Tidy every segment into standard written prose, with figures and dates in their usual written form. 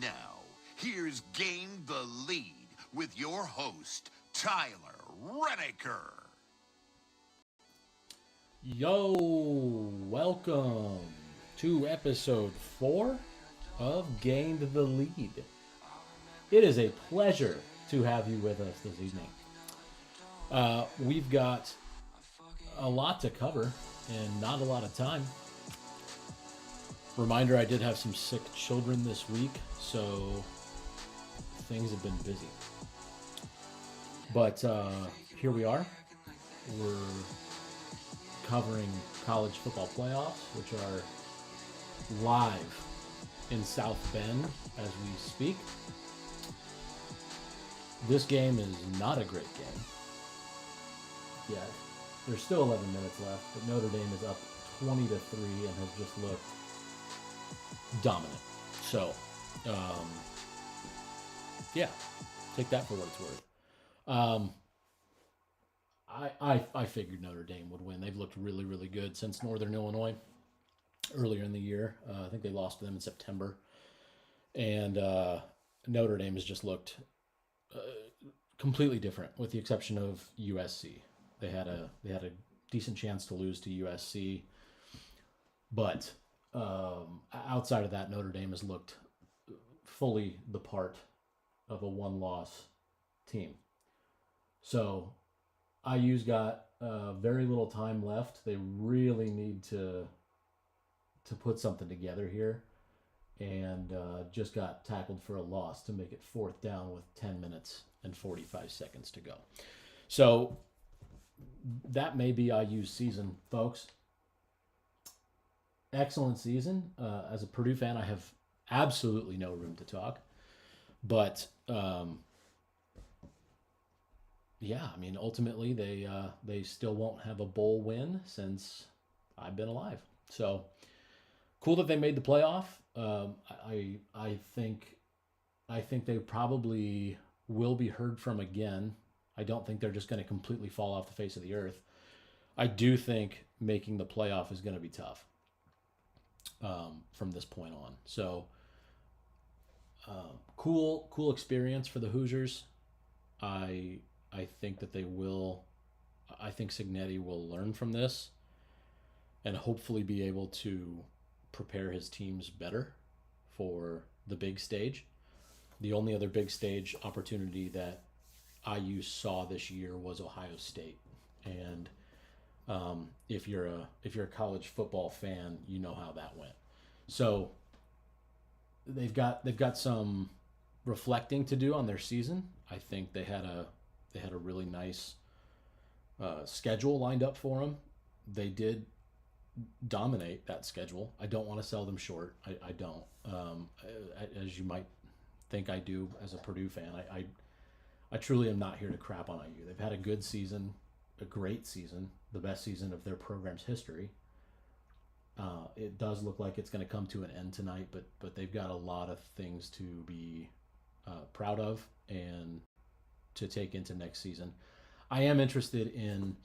Now, here's Gain the Lead with your host, Tyler Redeker. Yo, welcome to episode 4 of Gained the Lead. It is a pleasure to have you with us this evening. We've got a lot to cover and not a lot of time. Reminder, I did have some sick children this week, so things have been busy. But here we are. We're covering college football playoffs, which are live in South Bend as we speak. This game is not a great game yet. There's still 11 minutes left, but Notre Dame is up 20-3 and has just looked dominant. So, yeah, take that for what it's worth. I figured Notre Dame would win. They've looked really, really good since Northern Illinois earlier in the year. I think they lost to them in September. And Notre Dame has just looked completely different, with the exception of USC. They had a decent chance to lose to USC, but outside of that, Notre Dame has looked fully the part of a one-loss team. So IU's got very little time left. They really need to put something together here, and just got tackled for a loss to make it 4th down with 10 minutes and 45 seconds to go. So that may be IU's season, folks. Excellent season. As a Purdue fan, I have absolutely no room to talk. But yeah, I mean, ultimately they still won't have a bowl win since I've been alive. So cool that they made the playoff. I think they probably will be heard from again. I don't think they're just going to completely fall off the face of the earth. I do think making the playoff is going to be tough from this point on. So cool experience for the Hoosiers. I think that they will. I think Cignetti will learn from this and hopefully be able to prepare his teams better for the big stage. The only other big stage opportunity that IU saw this year was Ohio State, and if you're a college football fan, you know how that went. So they've got some reflecting to do on their season. I think they had a really nice schedule lined up for them. They did dominate that schedule. I don't want to sell them short. I don't. As you might think I do as a Purdue fan. I truly am not here to crap on IU. They've had a good season, a great season, the best season of their program's history. It does look like it's going to come to an end tonight, but they've got a lot of things to be proud of and to take into next season. I am interested in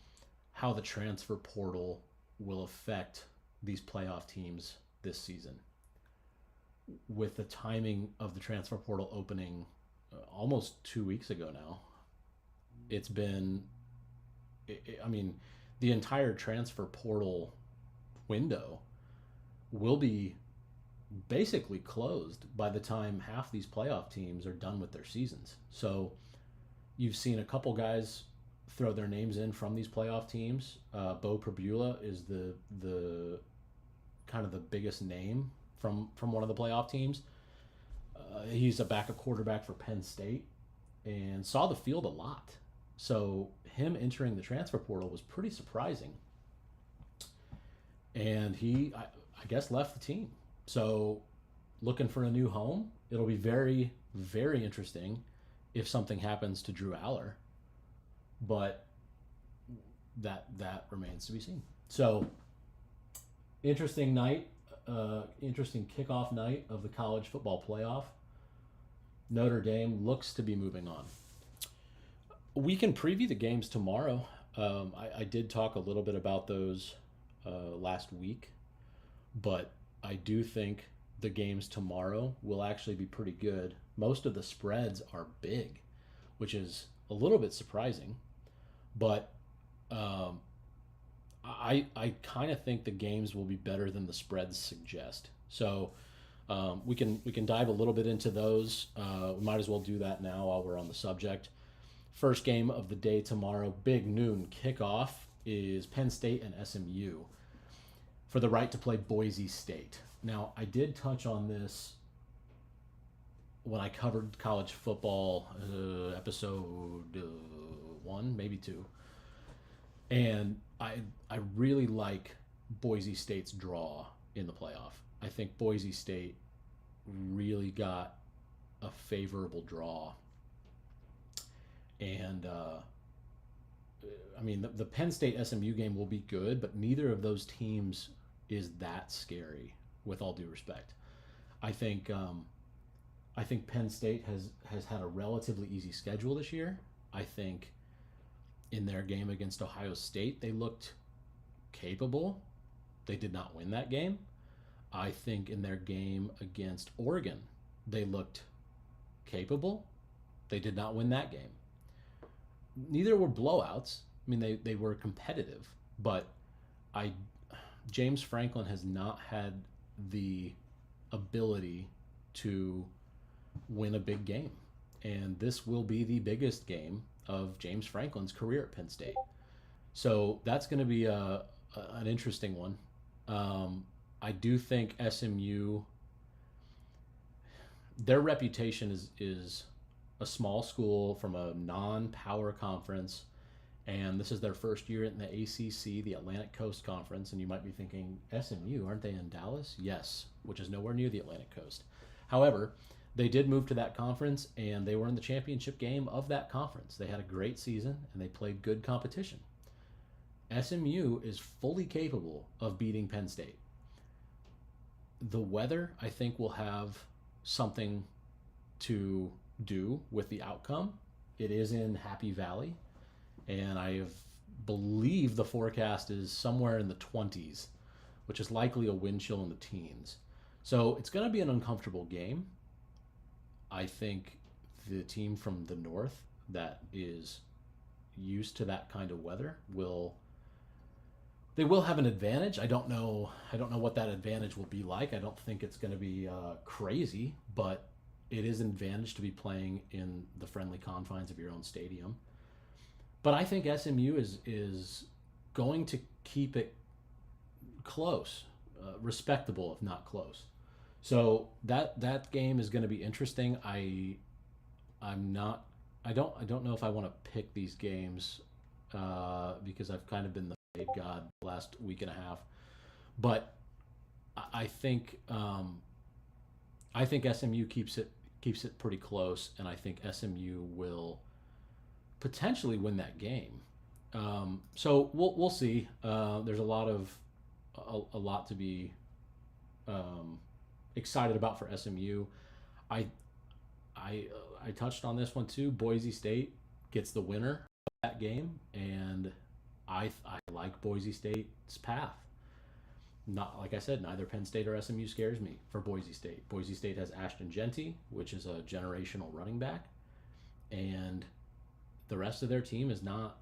how the transfer portal will affect these playoff teams this season. With the timing of the transfer portal opening almost 2 weeks ago now, it's been, I mean, the entire transfer portal window will be basically closed by the time half these playoff teams are done with their seasons. So you've seen a couple guys throw their names in from these playoff teams. Bo Pribula is the kind of the biggest name from one of the playoff teams. He's a backup quarterback for Penn State. and saw the field a lot. So him entering the transfer portal was pretty surprising. And I guess, left the team. So looking for a new home. It'll be very, very interesting if something happens to Drew Aller. But that remains to be seen. So interesting night, interesting kickoff night of the college football playoff. Notre Dame looks to be moving on. We can preview the games tomorrow. I did talk a little bit about those last week, but I do think the games tomorrow will actually be pretty good. Most of the spreads are big, which is a little bit surprising, but I kind of think the games will be better than the spreads suggest. So we can dive a little bit into those. We might as well do that now while we're on the subject. First game of the day tomorrow, big noon kickoff, is Penn State and SMU for the right to play Boise State. Now, I did touch on this when I covered college football, episode 1, maybe 2. And I really like Boise State's draw in the playoff. I think Boise State really got a favorable draw. And, I mean, the Penn State SMU game will be good, but neither of those teams is that scary, with all due respect. I think Penn State has had a relatively easy schedule this year. I think in their game against Ohio State, they looked capable. They did not win that game. I think in their game against Oregon, they looked capable. They did not win that game. Neither were blowouts. I mean, they were competitive, but James Franklin has not had the ability to win a big game. And this will be the biggest game of James Franklin's career at Penn State. So that's going to be an interesting one. I do think SMU, their reputation is a small school from a non-power conference, and this is their first year in the ACC, the Atlantic Coast Conference, and you might be thinking, SMU, aren't they in Dallas? Yes, which is nowhere near the Atlantic Coast. However, they did move to that conference, and they were in the championship game of that conference. They had a great season, and they played good competition. SMU is fully capable of beating Penn State. The weather, I think, will have something to do with the outcome. It is in Happy Valley, and believe the forecast is somewhere in the 20s, which is likely a wind chill in the teens. So it's going to be an uncomfortable game. I think the team from the north that is used to that kind of weather will have an advantage. I don't know what that advantage will be like. I don't think it's going to be crazy, but it is an advantage to be playing in the friendly confines of your own stadium. But I think SMU is going to keep it close, respectable if not close. So that game is going to be interesting. I don't know if I want to pick these games because I've kind of been the fade god the last week and a half. But I think SMU keeps it pretty close, and I think SMU will potentially win that game. So we'll see. There's a lot to be excited about for SMU. I touched on this one too. Boise State gets the winner of that game, and I like Boise State's path. Not like I said, neither Penn State or SMU scares me for Boise State. Boise State has Ashton Genty, which is a generational running back, and the rest of their team is not,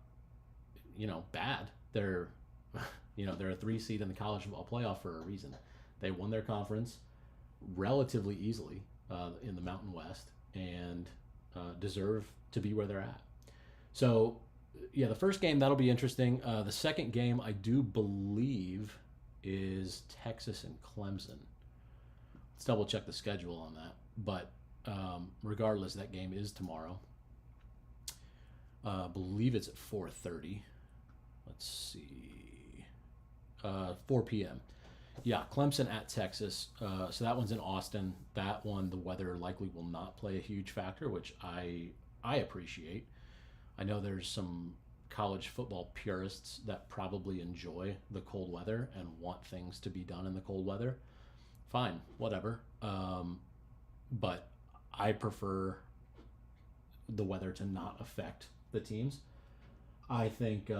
bad. They're a 3 seed in the college football playoff for a reason. They won their conference relatively easily in the Mountain West and deserve to be where they're at. So, yeah, the first game, that'll be interesting. The second game, I do believe, is Texas and Clemson. Let's double check the schedule on that. But regardless, that game is tomorrow. I believe it's at 4:30. Let's see. 4 p.m. Yeah, Clemson at Texas. So that one's in Austin. That one, the weather likely will not play a huge factor, which I appreciate. I know there's some college football purists that probably enjoy the cold weather and want things to be done in the cold weather. Fine, whatever. But I prefer the weather to not affect the teams. I think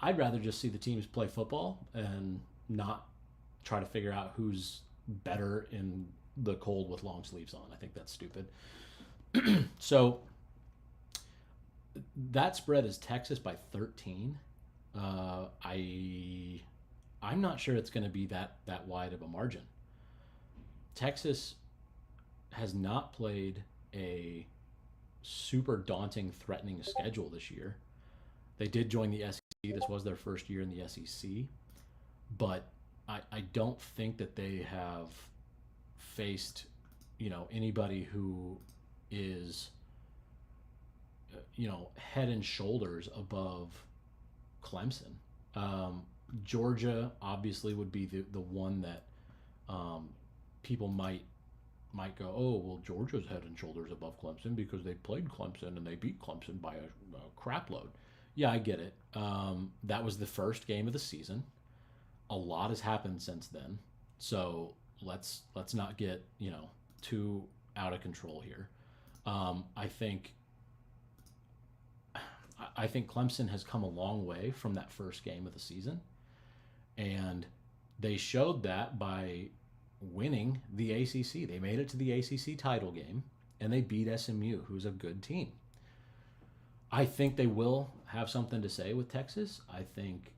I'd rather just see the teams play football and not try to figure out who's better in the cold with long sleeves on. I think that's stupid. So that spread is Texas by 13. I'm not sure it's going to be that wide of a margin. Texas has not played a super daunting, threatening schedule this year. They did join the SEC. This was their first year in the SEC, but I don't think that they have faced, anybody who is, head and shoulders above Clemson. Georgia obviously would be the one that people might go, oh, well, Georgia's head and shoulders above Clemson because they played Clemson and they beat Clemson by a crap load. Yeah, I get it. That was the first game of the season. A lot has happened since then, so let's not get too out of control here. I think Clemson has come a long way from that first game of the season, and they showed that by winning the ACC. They made it to the ACC title game, and they beat SMU, who's a good team. I think they will have something to say with Texas. I think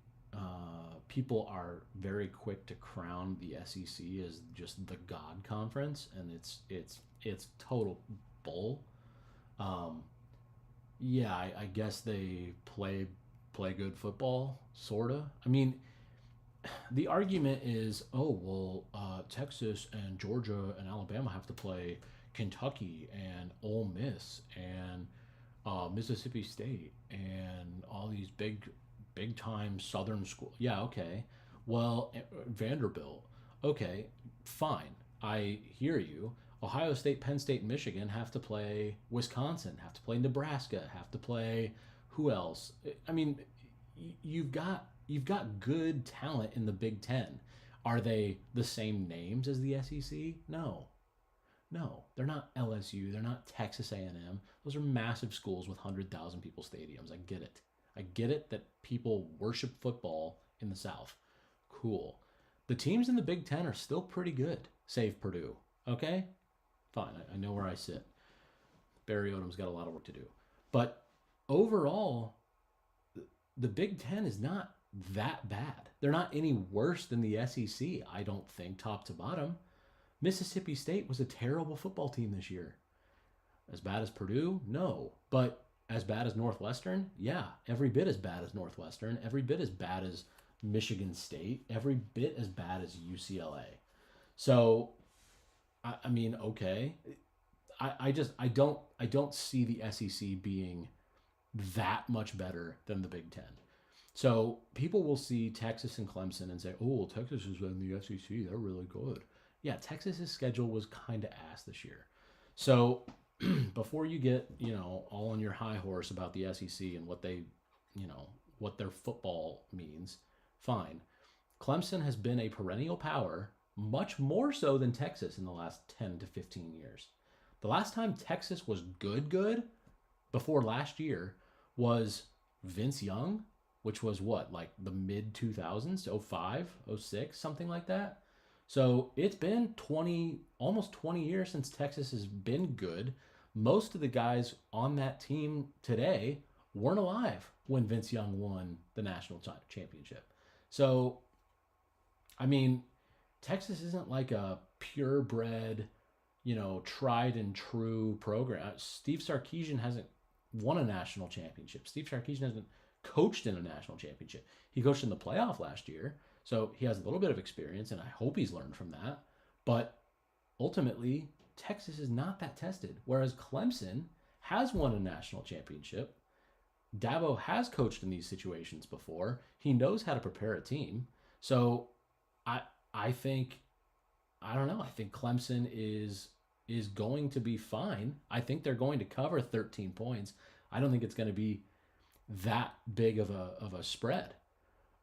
people are very quick to crown the SEC as just the God conference, and it's total bull. Yeah, I guess they play good football, sorta. I mean, the argument is, oh well, Texas and Georgia and Alabama have to play Kentucky and Ole Miss and Mississippi State and all these big time Southern schools. Yeah, okay. Well, Vanderbilt. Okay, fine. I hear you. Ohio State, Penn State, and Michigan have to play Wisconsin, have to play Nebraska, have to play who else? I mean, you've got good talent in the Big Ten. Are they the same names as the SEC? No, they're not LSU. They're not Texas A&M. Those are massive schools with 100,000 people stadiums. I get it that people worship football in the South. Cool. The teams in the Big Ten are still pretty good, save Purdue. Okay? Fine. I know where I sit. Barry Odom's got a lot of work to do. But overall, the Big Ten is not that bad. They're not any worse than the SEC, I don't think, top to bottom. Mississippi State was a terrible football team this year. As bad as Purdue? No. But as bad as Northwestern? Yeah. Every bit as bad as Northwestern. Every bit as bad as Michigan State. Every bit as bad as UCLA. So, I mean, okay. I don't see the SEC being that much better than the Big Ten. So people will see Texas and Clemson and say, oh, well, Texas is in the SEC. They're really good. Yeah, Texas's schedule was kind of ass this year. So before you get, all on your high horse about the SEC and what they, what their football means, fine. Clemson has been a perennial power, much more so than Texas in the last 10 to 15 years. The last time Texas was good before last year was Vince Young, which was what, like the mid 2000s, 05, 06, something like that. So it's been almost 20 years since Texas has been good. Most of the guys on that team today weren't alive when Vince Young won the national championship. So, I mean, Texas isn't like a purebred, tried and true program. Steve Sarkisian hasn't won a national championship. Steve Sarkisian hasn't coached in a national championship. He coached in the playoff last year. So he has a little bit of experience, and I hope he's learned from that. But ultimately, Texas is not that tested, whereas Clemson has won a national championship. Dabo has coached in these situations before. He knows how to prepare a team. So I I think I don't know. I think Clemson is going to be fine. I think they're going to cover 13 points. I don't think it's going to be that big of a spread.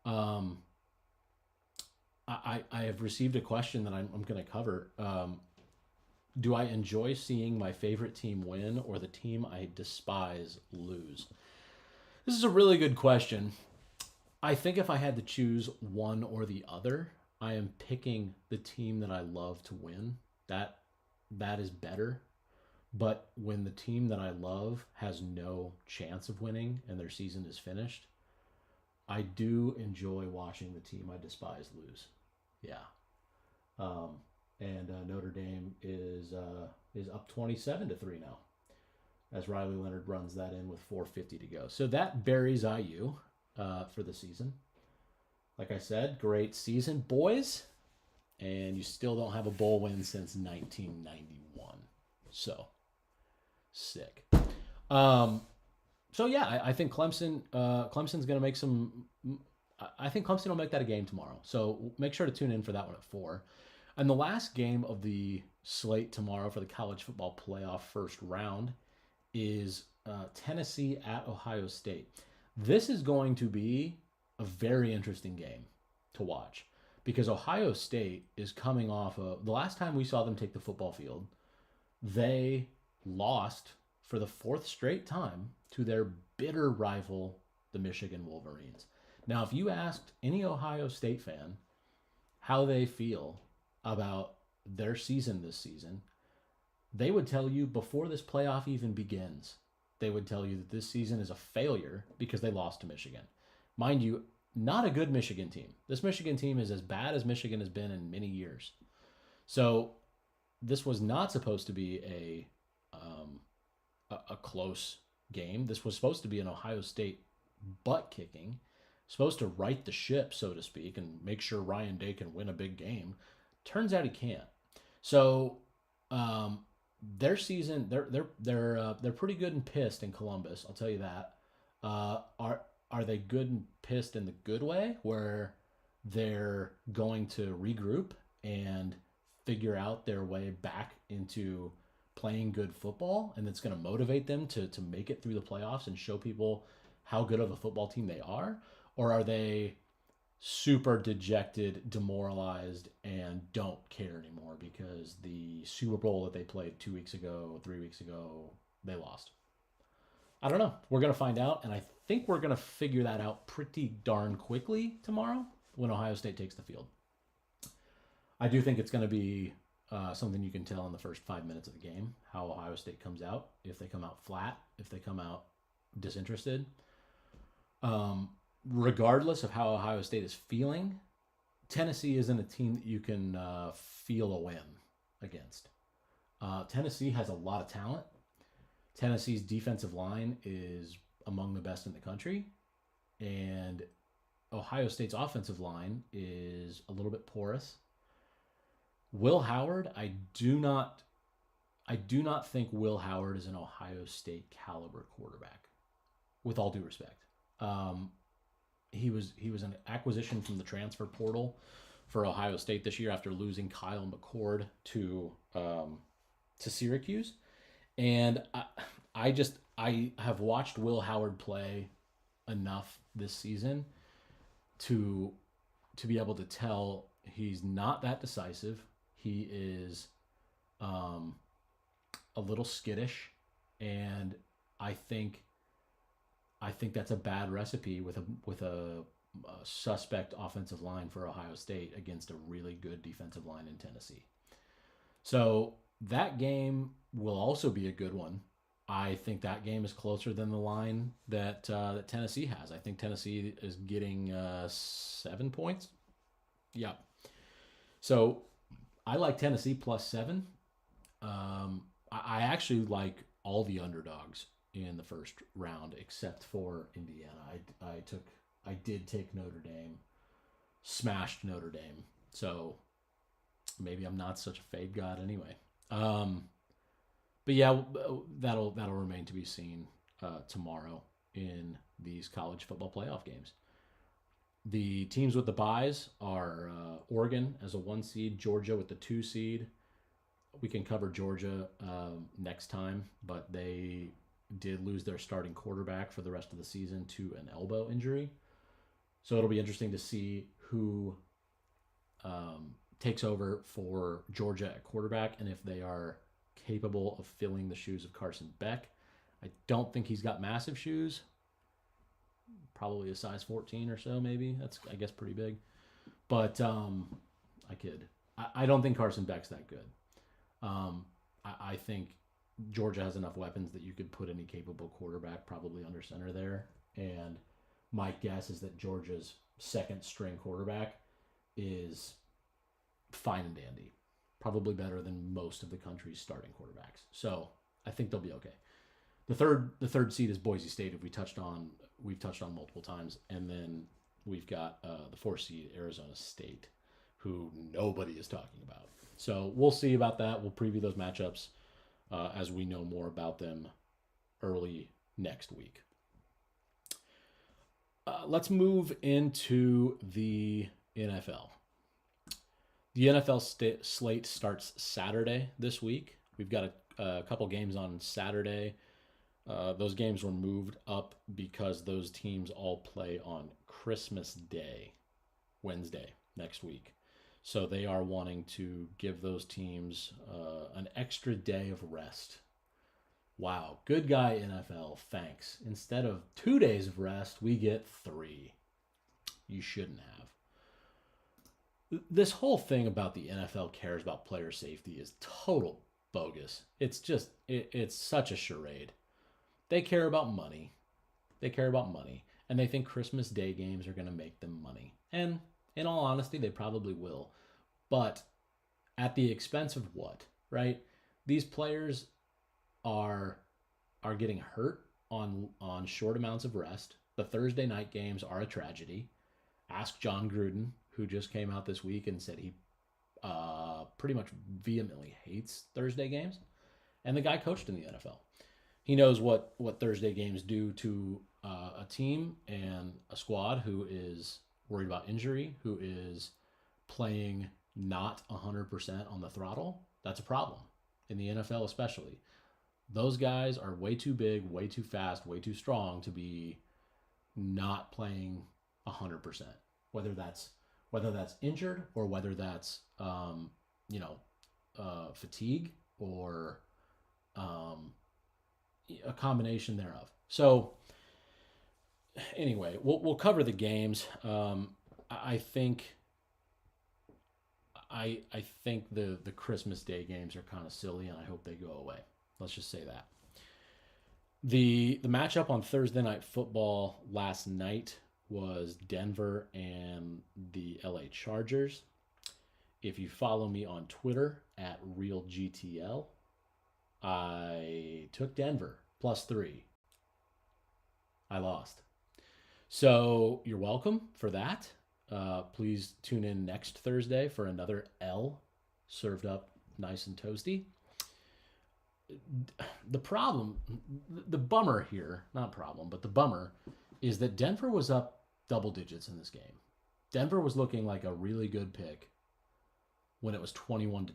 Um, I have received a question that I'm going to cover. Do I enjoy seeing my favorite team win or the team I despise lose? This is a really good question. I think if I had to choose one or the other, I am picking the team that I love to win. That is better. But when the team that I love has no chance of winning and their season is finished, I do enjoy watching the team I despise lose. Yeah. Um, and Notre Dame is up 27-3 now, as Riley Leonard runs that in with 4:50 to go. So that buries IU for the season. Like I said, great season, boys. And you still don't have a bowl win since 1991. So sick. So yeah, I think Clemson's going to make some. I think Clemson will make that a game tomorrow. So make sure to tune in for that one at 4. And the last game of the slate tomorrow for the college football playoff first round is Tennessee at Ohio State. This is going to be a very interesting game to watch because Ohio State is coming off of the last time we saw them take the football field, they lost for the 4th straight time to their bitter rival, the Michigan Wolverines. Now, if you asked any Ohio State fan how they feel about their season this season, they would tell you before this playoff even begins, they would tell you that this season is a failure because they lost to Michigan. Mind you, not a good Michigan team. This Michigan team is as bad as Michigan has been in many years. So this was not supposed to be a close game. This was supposed to be an Ohio State butt kicking, supposed to right the ship, so to speak, and make sure Ryan Day can win a big game. Turns out he can't. So their season, they're pretty good and pissed in Columbus. I'll tell you that. Are they good and pissed in the good way, where they're going to regroup and figure out their way back into playing good football, and it's going to motivate them to make it through the playoffs and show people how good of a football team they are? Or are they super dejected, demoralized, and don't care anymore because the Super Bowl that they played 2 weeks ago, 3 weeks ago, they lost? I don't know. We're going to find out, and I think we're going to figure that out pretty darn quickly tomorrow when Ohio State takes the field. I do think it's going to be something you can tell in the first 5 minutes of the game, how Ohio State comes out, if they come out flat, if they come out disinterested. Regardless of how Ohio State is feeling, Tennessee isn't a team that you can feel a win against. Tennessee has a lot of talent. Tennessee's defensive line is among the best in the country, and Ohio State's offensive line is a little bit porous. Will Howard, I do not think Will Howard is an Ohio State caliber quarterback, with all due respect. He was an acquisition from the transfer portal for Ohio State this year after losing Kyle McCord to Syracuse, and I have watched Will Howard play enough this season to be able to tell he's not that decisive. He is a little skittish, and I think that's a bad recipe with a suspect offensive line for Ohio State against a really good defensive line in Tennessee. So that game will also be a good one. I think that game is closer than the line that Tennessee has. I think Tennessee is getting 7 points. Yeah. So I like Tennessee +7. I actually like all the underdogs in the first round except for Indiana. I did take Notre Dame, smashed Notre Dame. So maybe I'm not such a fade god anyway. But yeah, that'll remain to be seen tomorrow in these college football playoff games. The teams with the byes are Oregon as a 1 seed, Georgia with the 2 seed. We can cover Georgia next time, but they did lose their starting quarterback for the rest of the season to an elbow injury. So it'll be interesting to see who takes over for Georgia at quarterback and if they are capable of filling the shoes of Carson Beck. I don't think he's got massive shoes. Probably a size 14 or so, maybe. That's, I guess, pretty big. But I kid. I don't think Carson Beck's that good. I think Georgia has enough weapons that you could put any capable quarterback probably under center there. And my guess is that Georgia's second string quarterback is fine and dandy. Probably better than most of the country's starting quarterbacks. So I think they'll be okay. The third seed is Boise State, we've touched on multiple times, and then we've got the 4th seed Arizona State, who nobody is talking about. So we'll see about that. We'll preview those matchups as we know more about them early next week. Let's move into the NFL. The NFL slate starts Saturday this week. We've got a couple games on Saturday. Those games were moved up because those teams all play on Christmas Day, Wednesday, next week. So they are wanting to give those teams an extra day of rest. Wow, good guy NFL, thanks. Instead of 2 days of rest, we get 3. You shouldn't have. This whole thing about the NFL cares about player safety is total bogus. It's just, it's such a charade. They care about money. And they think Christmas Day games are going to make them money. And in all honesty, they probably will. But at the expense of what, right? These players are getting hurt on short amounts of rest. The Thursday night games are a tragedy. Ask John Gruden, who just came out this week and said he pretty much vehemently hates Thursday games. And the guy coached in the NFL. He knows what Thursday games do to a team and a squad who is worried about injury, who is playing not 100% on the throttle. That's a problem in the NFL especially. Those guys are way too big, way too fast, way too strong to be not playing 100%. Whether that's injured or whether that's fatigue or a combination thereof. So anyway, we'll cover the games. I think the Christmas Day games are kind of silly, and I hope they go away. Let's just say that. The matchup on Thursday Night Football last night was Denver and the LA Chargers. If you follow me on Twitter at RealGTL, I took Denver +3. I lost. So you're welcome for that. Please tune in next Thursday for another L served up nice and toasty. The bummer here, not problem, but the bummer is that Denver was up double digits in this game. Denver was looking like a really good pick when it was 21-10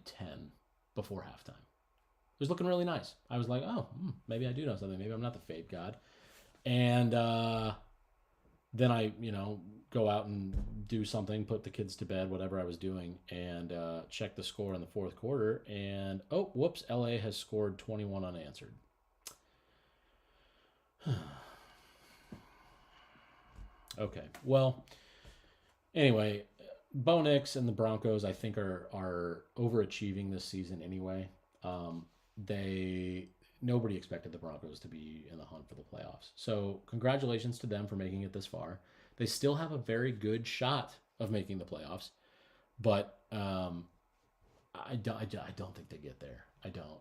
before halftime. It was looking really nice. I was like, oh, maybe I do know something. Maybe I'm not the fade god. And then I, go out and do something, put the kids to bed, whatever I was doing, and check the score in the fourth quarter. And, oh, whoops, LA has scored 21 unanswered. Okay, well, anyway, Bo Nix and the Broncos, I think, are overachieving this season anyway. Nobody expected the Broncos to be in the hunt for the playoffs. So congratulations to them for making it this far. They still have a very good shot of making the playoffs, but I don't think they get there. I don't.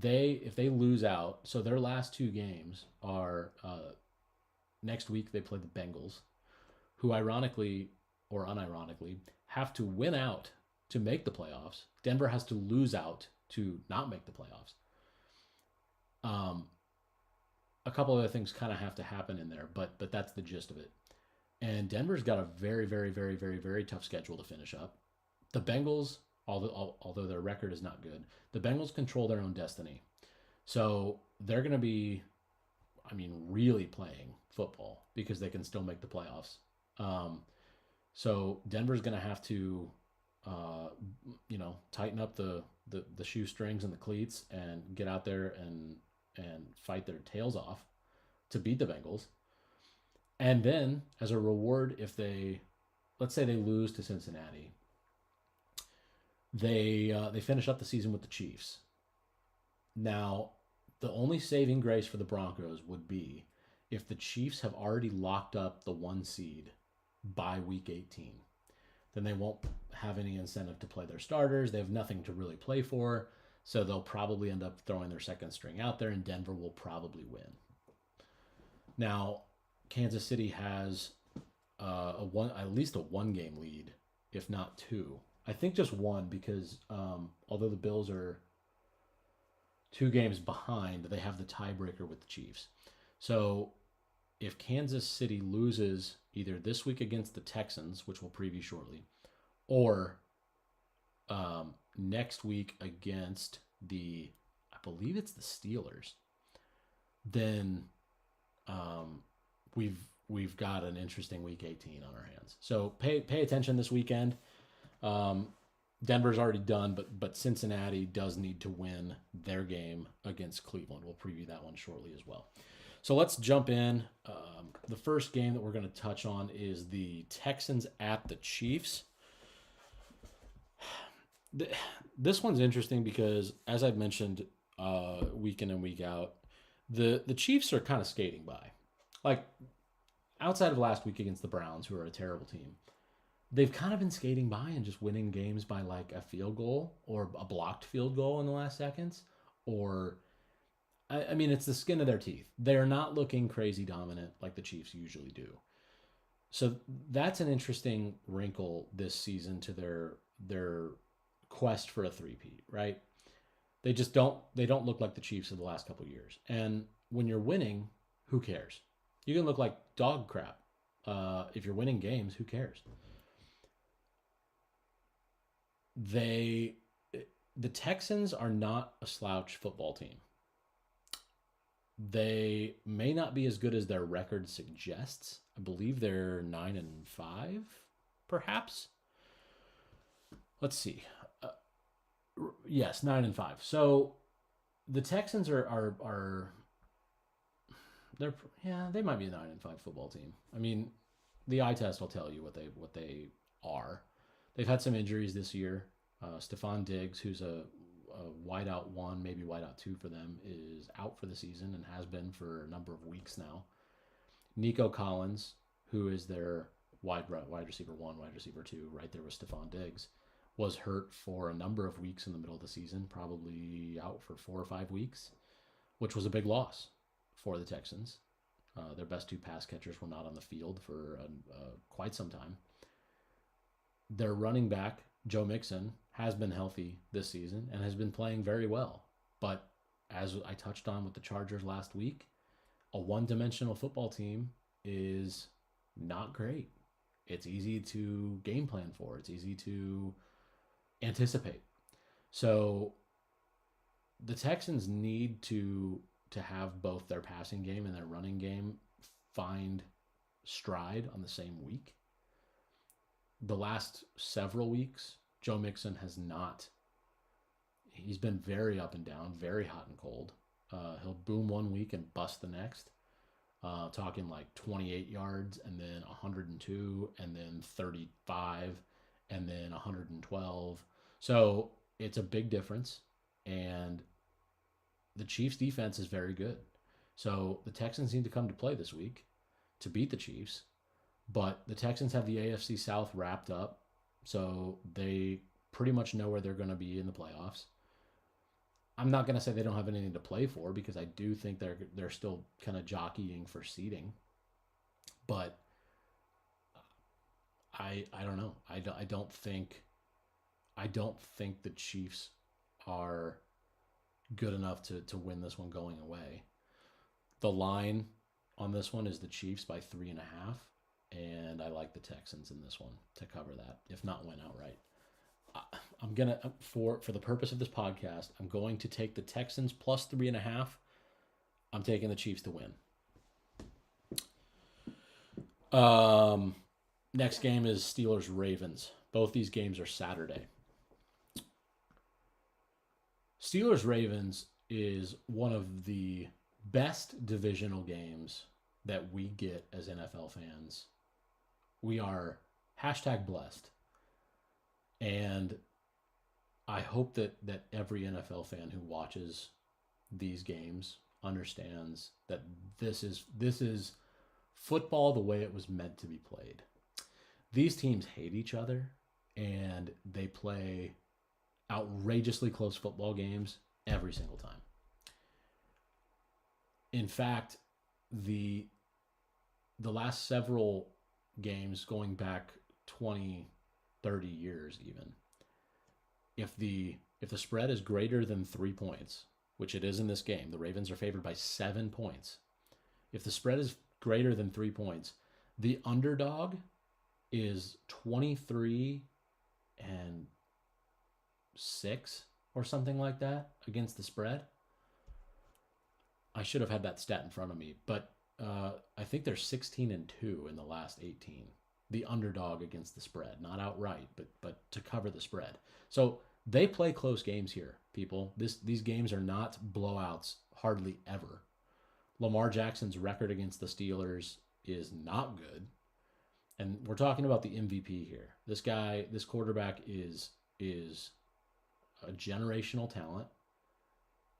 If they lose out, so their last 2 games are next week they play the Bengals, who ironically or unironically have to win out to make the playoffs. Denver has to lose out to not make the playoffs. A couple other things kind of have to happen in there, but that's the gist of it. And Denver's got a very, very, very, very, very tough schedule to finish up. The Bengals, although their record is not good, the Bengals control their own destiny. So they're going to be, really playing football because they can still make the playoffs. So Denver's going to have to, tighten up the shoestrings and the cleats and get out there and fight their tails off to beat the Bengals. And then, as a reward, if let's say they lose to Cincinnati, they finish up the season with the Chiefs. Now, the only saving grace for the Broncos would be if the Chiefs have already locked up the 1 seed by week 18. Then they won't have any incentive to play their starters. They have nothing to really play for, so they'll probably end up throwing their second string out there, and Denver will probably win. Now, Kansas City has at least a 1-game lead, if not 2. I think just 1 because although the Bills are 2 games behind, they have the tiebreaker with the Chiefs. So if Kansas City loses either this week against the Texans, which we'll preview shortly, or next week against I believe it's the Steelers, then we've got an interesting week 18 on our hands. So pay attention this weekend. Denver's already done, but Cincinnati does need to win their game against Cleveland. We'll preview that one shortly as well. So let's jump in. The first game that we're going to touch on is the Texans at the Chiefs. This one's interesting because, as I've mentioned week in and week out, the Chiefs are kind of skating by. Like, outside of last week against the Browns, who are a terrible team, they've kind of been skating by and just winning games by like a field goal or a blocked field goal in the last seconds. Or, it's the skin of their teeth. They're not looking crazy dominant like the Chiefs usually do. So that's an interesting wrinkle this season to their quest for a three-peat, right? They don't look like the Chiefs of the last couple of years. And when you're winning, who cares? You can look like dog crap. If you're winning games, who cares? The Texans are not a slouch football team. They may not be as good as their record suggests. I believe they're 9-5, perhaps. Let's see. Yes, 9-5. So the Texans are they might be a 9-5 football team. The eye test will tell you what they are. They've had some injuries this year. Stephon Diggs, who's a wideout 1, maybe wideout 2 for them, is out for the season and has been for a number of weeks now. Nico Collins, who is their wide receiver 1, wide receiver 2, right there with Stephon Diggs, was hurt for a number of weeks in the middle of the season, probably out for 4 or 5 weeks, which was a big loss for the Texans. Their best 2 pass catchers were not on the field for quite some time. Their running back, Joe Mixon, has been healthy this season and has been playing very well. But as I touched on with the Chargers last week, a one-dimensional football team is not great. It's easy to game plan for. It's easy to anticipate. So the Texans need to have both their passing game and their running game find stride on the same week. The last several weeks, Joe Mixon has not. He's been very up and down, very hot and cold. He'll boom one week and bust the next. Talking like 28 yards and then 102 and then 35 and then 112. So it's a big difference. And the Chiefs defense is very good. So the Texans need to come to play this week to beat the Chiefs. But the Texans have the AFC South wrapped up, so they pretty much know where they're going to be in the playoffs. I'm not going to say they don't have anything to play for because I do think they're still kind of jockeying for seeding. But I don't know. I don't think I don't think the Chiefs are good enough to win this one going away. The line on this one is the Chiefs by 3.5, and I like the Texans in this one to cover that, if not win outright. I'm gonna for the purpose of this podcast, I'm going to take the Texans plus 3.5. I'm taking the Chiefs to win. Next game is Steelers Ravens. Both these games are Saturday. Steelers Ravens is one of the best divisional games that we get as NFL fans. We are #blessed. And I hope that every NFL fan who watches these games understands that this is football the way it was meant to be played. These teams hate each other, and they play outrageously close football games every single time. In fact, the last several games going back 20, 30 years even, if the spread is greater than 3 points, which it is in this game, the Ravens are favored by 7 points. If the spread is greater than 3 points, the underdog is 23-6 or something like that against the spread. I should have had that stat in front of me, but I think they're 16-2 in the last 18. The underdog against the spread, not outright, but to cover the spread. So they play close games here, people. These games are not blowouts hardly ever. Lamar Jackson's record against the Steelers is not good. And we're talking about the MVP here. This quarterback is a generational talent.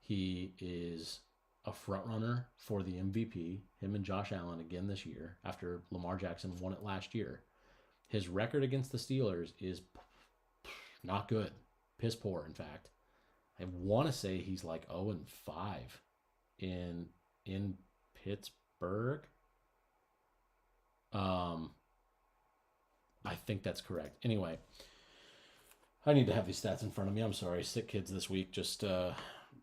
He is a front runner for the MVP, him and Josh Allen again this year, after Lamar Jackson won it last year. His record against the Steelers is not good. Piss poor, in fact. I want to say he's like 0-5 in Pittsburgh. I think that's correct. Anyway, I need to have these stats in front of me. I'm sorry. Sick kids this week just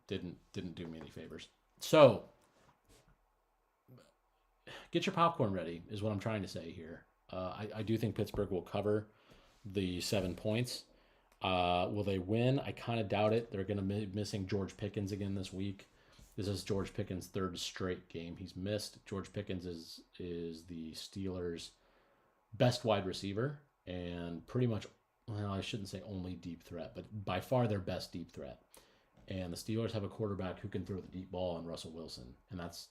didn't do me any favors. So, get your popcorn ready is what I'm trying to say here. I do think Pittsburgh will cover the 7 points. Will they win? I kind of doubt it. They're going to be missing George Pickens again this week. This is George Pickens' third straight game he's missed. George Pickens is the Steelers' best wide receiver and pretty much, well, I shouldn't say only deep threat, but by far their best deep threat. And the Steelers have a quarterback who can throw the deep ball in Russell Wilson, and that's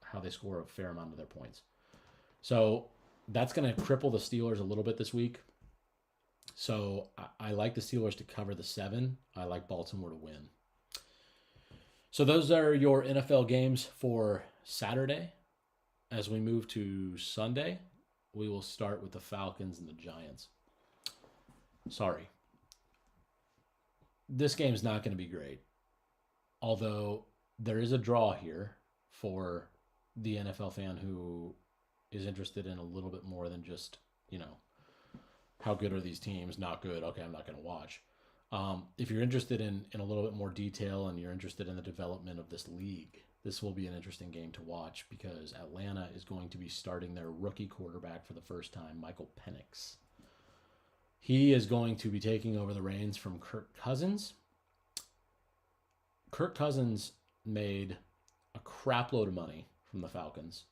how they score a fair amount of their points. So that's going to cripple the Steelers a little bit this week. So I like the Steelers to cover the 7. I like Baltimore to win. So those are your NFL games for Saturday. As we move to Sunday, we will start with the Falcons and the Giants. Sorry. This game's not going to be great. Although there is a draw here for the NFL fan who is interested in a little bit more than just, how good are these teams? Not good. Okay, I'm not going to watch. If you're interested in a little bit more detail and you're interested in the development of this league, this will be an interesting game to watch because Atlanta is going to be starting their rookie quarterback for the first time, Michael Penix. He is going to be taking over the reins from Kirk Cousins. Kirk Cousins made a crap load of money from the Falcons.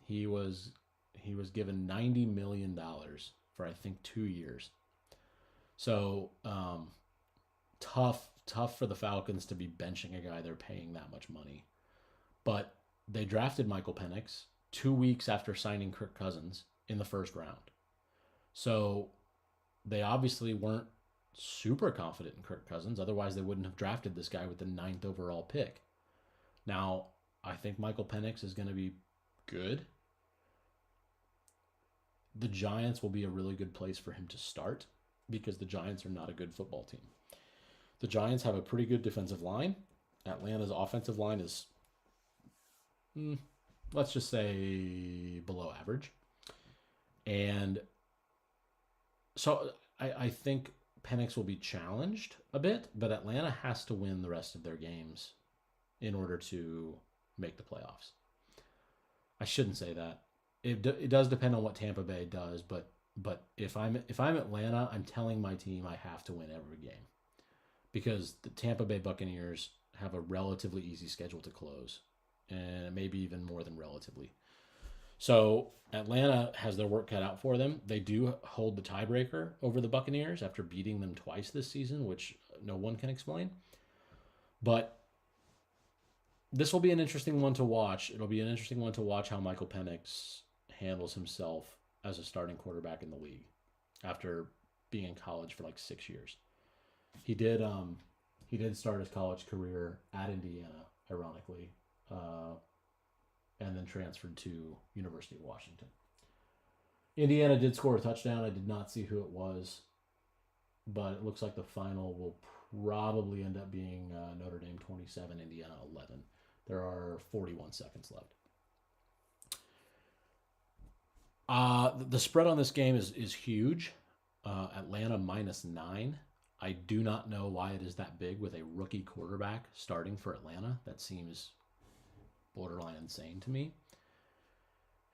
He was given $90 million for, I think, 2 years. So tough for the Falcons to be benching a guy they're paying that much money. But they drafted Michael Penix 2 weeks after signing Kirk Cousins in the first round. So they obviously weren't super confident in Kirk Cousins. Otherwise, they wouldn't have drafted this guy with the 9th overall pick. Now, I think Michael Penix is going to be good. The Giants will be a really good place for him to start because the Giants are not a good football team. The Giants have a pretty good defensive line. Atlanta's offensive line is, let's just say, below average. And so I think Penix will be challenged a bit, but Atlanta has to win the rest of their games in order to make the playoffs. I shouldn't say that. It does depend on what Tampa Bay does, but if I'm Atlanta, I'm telling my team I have to win every game because the Tampa Bay Buccaneers have a relatively easy schedule to close, and maybe even more than relatively. So Atlanta has their work cut out for them. They do hold the tiebreaker over the Buccaneers after beating them twice this season, which no one can explain. But this will be an interesting one to watch. It'll be an interesting one to watch how Michael Penix handles himself as a starting quarterback in the league after being in college for like 6 years. He did start his college career at Indiana, ironically, and then transferred to University of Washington. Indiana did score a touchdown. I did not see who it was, but it looks like the final will probably end up being Notre Dame 27, Indiana 11. There are 41 seconds left. The spread on this game is huge. Atlanta -9. I do not know why it is that big with a rookie quarterback starting for Atlanta. That seems borderline insane to me.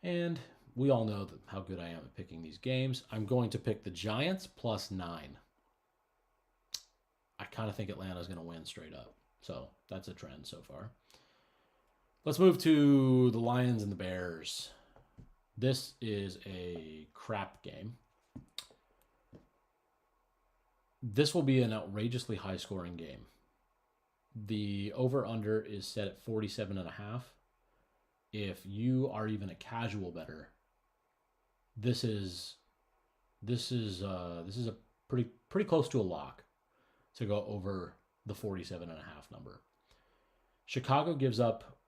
And we all know how good I am at picking these games. I'm going to pick the Giants +9. I kind of think Atlanta's going to win straight up. So that's a trend so far. Let's move to the Lions and the Bears. This is a crap game. This will be an outrageously high-scoring game. The over-under is set at 47.5. If you are even a casual bettor, this is a pretty close to a lock to go over the 47.5 number. Chicago gives up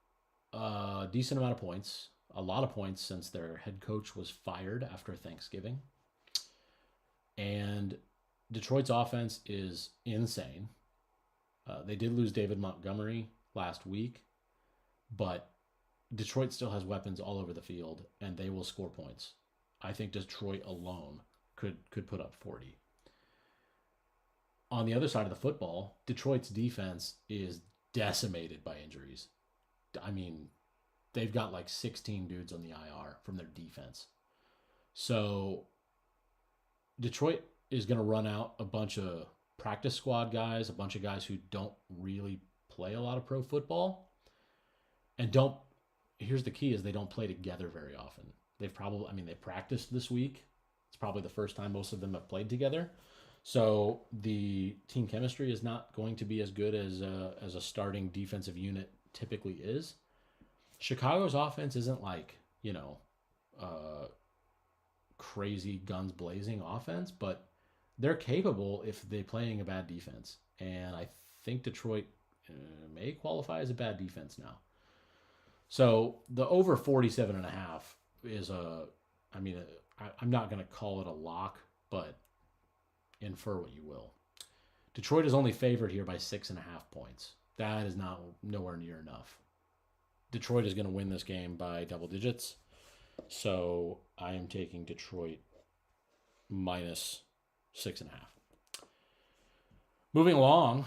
a decent amount of points, a lot of points since their head coach was fired after Thanksgiving. And Detroit's offense is insane. They did lose David Montgomery last week, but Detroit still has weapons all over the field, and they will score points. I think Detroit alone could put up 40. On the other side of the football, Detroit's defense is decimated by injuries. I mean, they've got like 16 dudes on the IR from their defense. So Detroit is going to run out a bunch of practice squad guys, a bunch of guys who don't really play a lot of pro football, and here's the key is they don't play together very often. They practiced this week. It's probably the first time most of them have played together. So the team chemistry is not going to be as good as a starting defensive unit typically is. Chicago's offense isn't like, crazy guns blazing offense, but they're capable if they're playing a bad defense. And I think Detroit may qualify as a bad defense now. So the over 47.5 is I'm not going to call it a lock, but infer what you will. Detroit is only favored here by 6.5 points. That is nowhere near enough. Detroit is going to win this game by double digits. So I am taking Detroit -6.5. Moving along,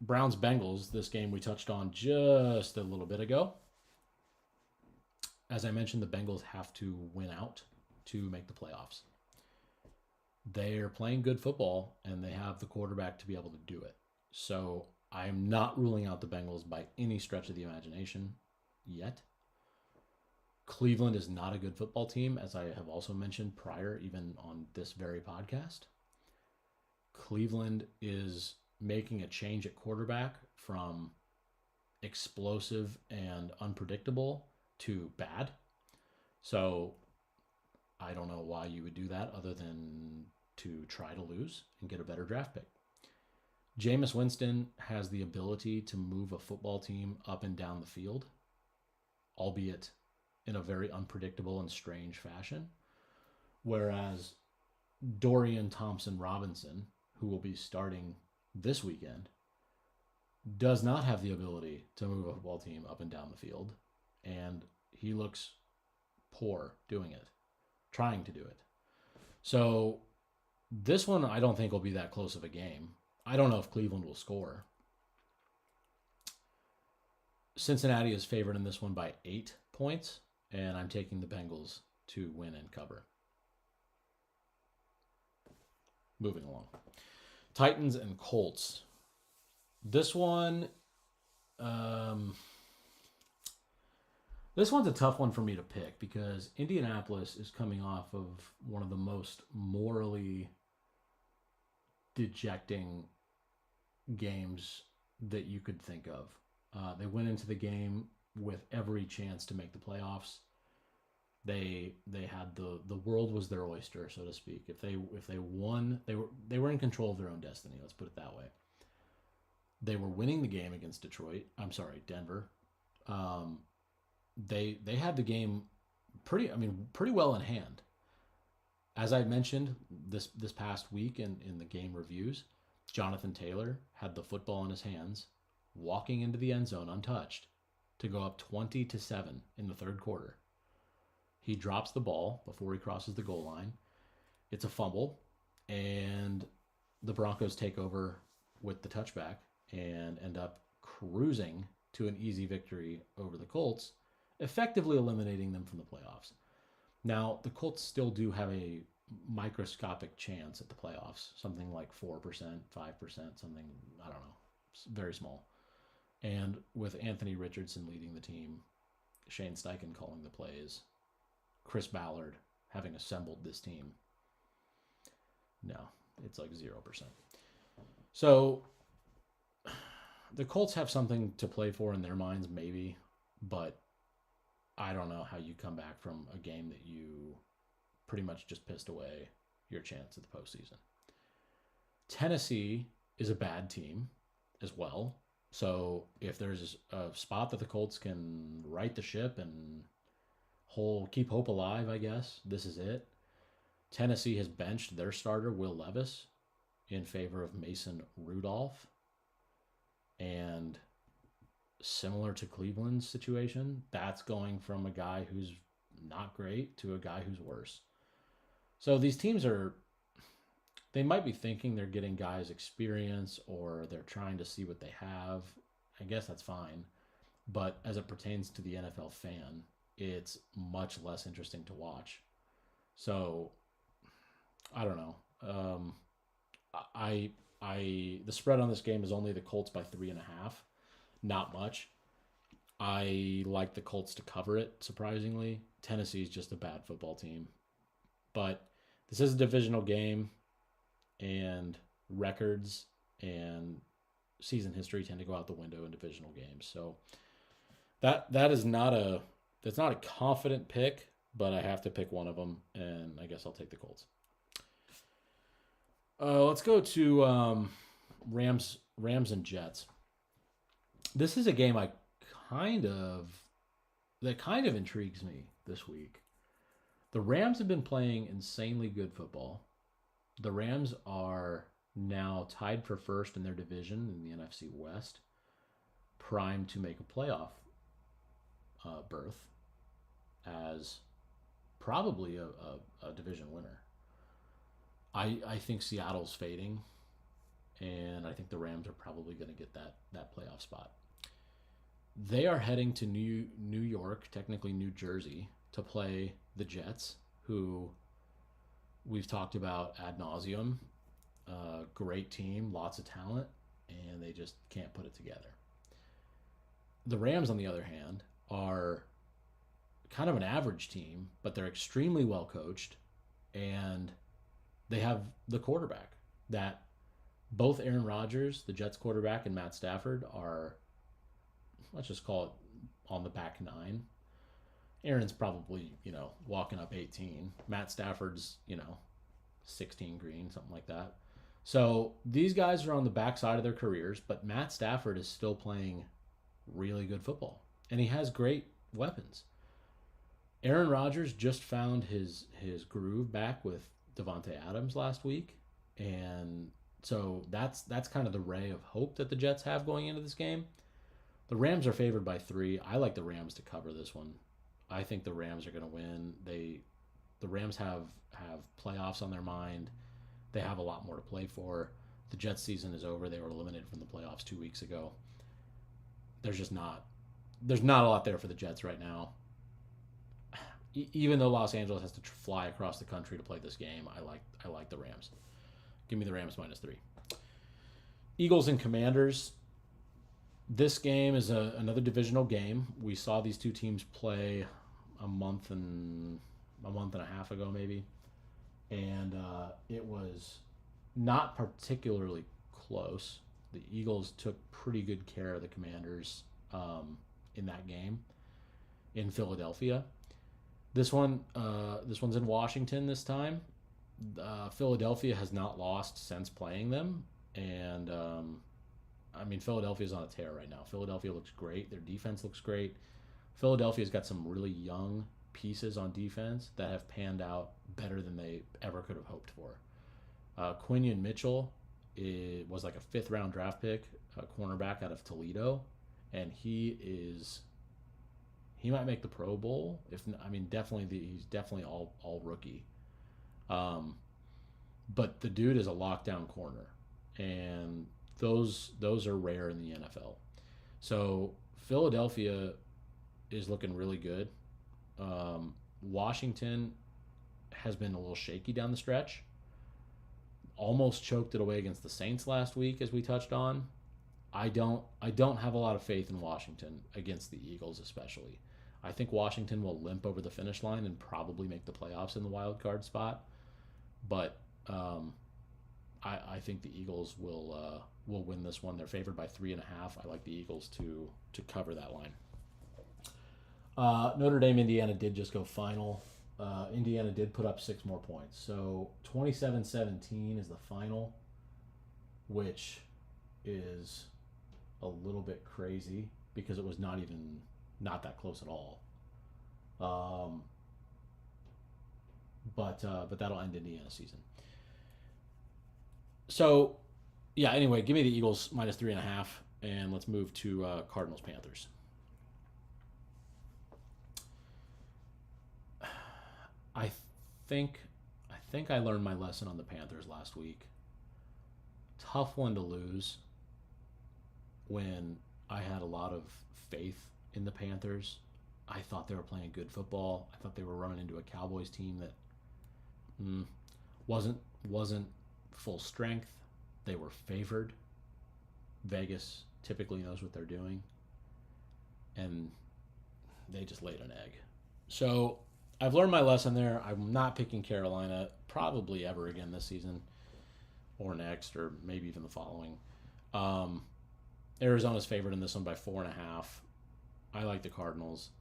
Browns-Bengals, this game we touched on just a little bit ago. As I mentioned, the Bengals have to win out to make the playoffs. They're playing good football, and they have the quarterback to be able to do it. So I am not ruling out the Bengals by any stretch of the imagination yet. Cleveland is not a good football team, as I have also mentioned prior, even on this very podcast. Cleveland is making a change at quarterback from explosive and unpredictable to bad. So I don't know why you would do that other than to try to lose and get a better draft pick. Jameis Winston has the ability to move a football team up and down the field, albeit in a very unpredictable and strange fashion. Whereas Dorian Thompson-Robinson, who will be starting this weekend, does not have the ability to move a football team up and down the field. And he looks poor doing it, trying to do it. So This one I don't think will be that close of a game. I don't know if Cleveland will score. Cincinnati is favored in this one by 8 points, and I'm taking the Bengals to win and cover. Moving along. Titans and Colts. This one, this one's a tough one for me to pick because Indianapolis is coming off of one of the most morally dejecting games that you could think of. They went into the game with every chance to make the playoffs. They had the world was their oyster, so to speak. If they won, they were in control of their own destiny. Let's put it that way. They were winning the game against Denver. They had the game pretty well in hand. As I mentioned this past week in the game reviews, Jonathan Taylor had the football in his hands, walking into the end zone untouched to go up 20-7 in the third quarter. He drops the ball before he crosses the goal line. It's a fumble, and the Broncos take over with the touchback and end up cruising to an easy victory over the Colts, effectively eliminating them from the playoffs. Now, the Colts still do have a microscopic chance at the playoffs, something like 4%, 5%, something, I don't know, very small. And with Anthony Richardson leading the team, Shane Steichen calling the plays, Chris Ballard having assembled this team, no, it's like 0%. So the Colts have something to play for in their minds, maybe, but I don't know how you come back from a game that you pretty much just pissed away your chance at the postseason. Tennessee is a bad team as well. So if there's a spot that the Colts can right the ship and keep hope alive, I guess, this is it. Tennessee has benched their starter, Will Levis, in favor of Mason Rudolph. And similar to Cleveland's situation, that's going from a guy who's not great to a guy who's worse. So these teams they might be thinking they're getting guys experience or they're trying to see what they have. I guess that's fine. But as it pertains to the NFL fan, it's much less interesting to watch. So I don't know. The spread on this game is only the Colts by 3.5. Not much. I like the Colts to cover it, surprisingly. Tennessee's just a bad football team. But this is a divisional game, and records and season history tend to go out the window in divisional games. So that's not a confident pick, but I have to pick one of them, and I guess I'll take the Colts. Let's go to Rams and Jets. This is a game that kind of intrigues me this week. The Rams have been playing insanely good football. The Rams are now tied for first in their division in the NFC West, primed to make a playoff berth as probably a division winner. I think Seattle's fading, and I think the Rams are probably going to get that playoff spot. They are heading to New York, technically New Jersey, to play the Jets, who we've talked about ad nauseum. Great team, lots of talent, and they just can't put it together. The Rams, on the other hand, are kind of an average team, but they're extremely well coached, and they have the quarterback that both Aaron Rodgers, the Jets quarterback, and Matt Stafford are, let's just call it, on the back nine. Aaron's probably, walking up 18. Matt Stafford's, 16 green, something like that. So these guys are on the backside of their careers, but Matt Stafford is still playing really good football, and he has great weapons. Aaron Rodgers just found his groove back with Devontae Adams last week, and so that's kind of the ray of hope that the Jets have going into this game. The Rams are favored by 3. I like the Rams to cover this one. I think the Rams are going to win. The Rams have playoffs on their mind. They have a lot more to play for. The Jets season is over. They were eliminated from the playoffs 2 weeks ago. There's not a lot there for the Jets right now. Even though Los Angeles has to fly across the country to play this game, I like the Rams. Give me the Rams -3. Eagles and Commanders. This game is another divisional game. We saw these two teams play a month and a half ago, maybe, and it was not particularly close. The Eagles took pretty good care of the Commanders in that game in Philadelphia. This one's in Washington this time. Philadelphia has not lost since playing them, and Philadelphia's on a tear right now. Philadelphia looks great. Their defense looks great. Philadelphia's got some really young pieces on defense that have panned out better than they ever could have hoped for. Quinion Mitchell was like a 5th-round draft pick, a cornerback out of Toledo, and he might make the Pro Bowl. He's definitely all rookie. But the dude is a lockdown corner, and those are rare in the NFL. So Philadelphia is looking really good. Washington has been a little shaky down the stretch. Almost choked it away against the Saints last week, as we touched on. I don't have a lot of faith in Washington against the Eagles, especially. I think Washington will limp over the finish line and probably make the playoffs in the wild card spot. But I think the Eagles will win this one. They're favored by 3.5. I like the Eagles to cover that line. Notre Dame, Indiana did just go final. Indiana did put up 6 more points. So 27-17 is the final, which is a little bit crazy because it was not that close at all. But that'll end Indiana's season. So, yeah, anyway, give me the Eagles -3.5, and let's move to Cardinals-Panthers. I think I learned my lesson on the Panthers last week. Tough one to lose when I had a lot of faith in the Panthers. I thought they were playing good football. I thought they were running into a Cowboys team that wasn't full strength. They were favored. Vegas typically knows what they're doing, and they just laid an egg. So I've learned my lesson there. I'm not picking Carolina probably ever again this season or next or maybe even the following. Arizona's favored in this one by 4.5. I like the Cardinals.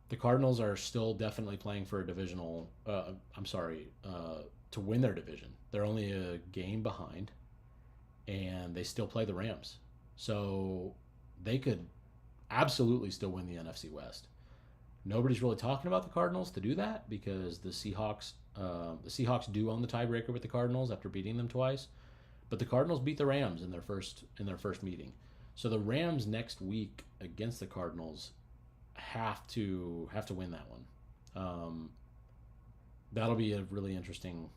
The Cardinals are still definitely playing for a divisional. To win their division. They're only a game behind, and they still play the Rams. So they could absolutely still win the NFC West. Nobody's really talking about the Cardinals to do that because the Seahawks do own the tiebreaker with the Cardinals after beating them twice, but the Cardinals beat the Rams in their first meeting. So the Rams next week against the Cardinals have to win that one. That'll be a really interesting